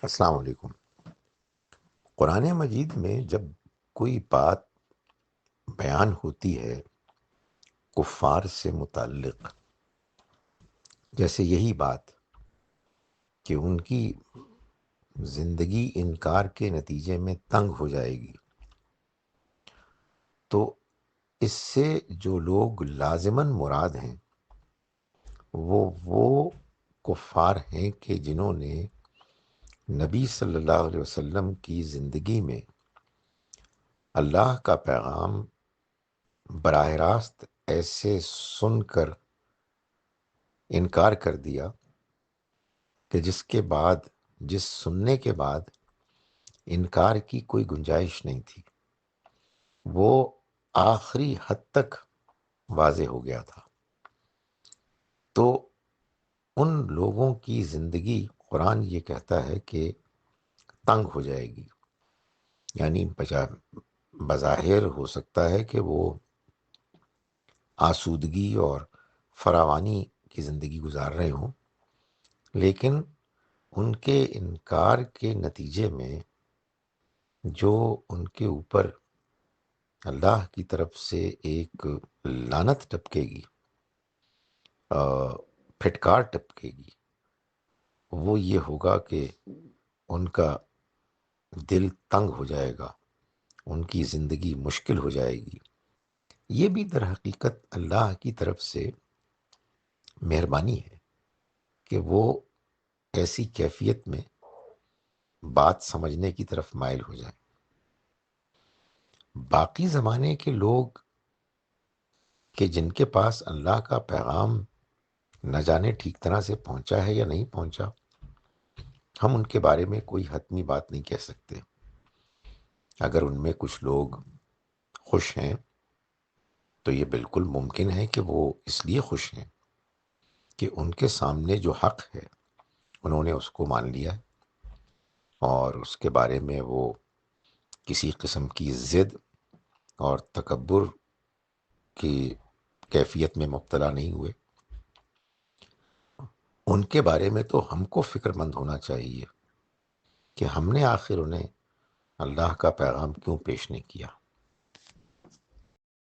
السلام علیکم۔ قرآن مجید میں جب کوئی بات بیان ہوتی ہے کفار سے متعلق، جیسے یہی بات کہ ان کی زندگی انکار کے نتیجے میں تنگ ہو جائے گی، تو اس سے جو لوگ لازماً مراد ہیں وہ کفار ہیں کہ جنہوں نے نبی صلی اللہ علیہ وسلم کی زندگی میں اللہ کا پیغام براہ راست ایسے سن کر انکار کر دیا کہ جس سننے کے بعد انکار کی کوئی گنجائش نہیں تھی، وہ آخری حد تک واضح ہو گیا تھا۔ تو ان لوگوں کی زندگی قرآن یہ کہتا ہے کہ تنگ ہو جائے گی، یعنی بظاہر ہو سکتا ہے کہ وہ آسودگی اور فراوانی کی زندگی گزار رہے ہوں، لیکن ان کے انکار کے نتیجے میں جو ان کے اوپر اللہ کی طرف سے ایک لعنت ٹپکے گی، پھٹکار ٹپکے گی، وہ یہ ہوگا کہ ان کا دل تنگ ہو جائے گا، ان کی زندگی مشکل ہو جائے گی۔ یہ بھی در حقیقت اللہ کی طرف سے مہربانی ہے کہ وہ ایسی کیفیت میں بات سمجھنے کی طرف مائل ہو جائیں۔ باقی زمانے کے لوگ کہ جن کے پاس اللہ کا پیغام نہ جانے ٹھیک طرح سے پہنچا ہے یا نہیں پہنچا، ہم ان کے بارے میں کوئی حتمی بات نہیں کہہ سکتے۔ اگر ان میں کچھ لوگ خوش ہیں تو یہ بالکل ممکن ہے کہ وہ اس لیے خوش ہیں کہ ان کے سامنے جو حق ہے انہوں نے اس کو مان لیا ہے، اور اس کے بارے میں وہ کسی قسم کی ضد اور تکبر کی کیفیت میں مبتلا نہیں ہوئے۔ ان کے بارے میں تو ہم کو فکر مند ہونا چاہیے کہ ہم نے آخر انہیں اللہ کا پیغام کیوں پیش نہیں کیا۔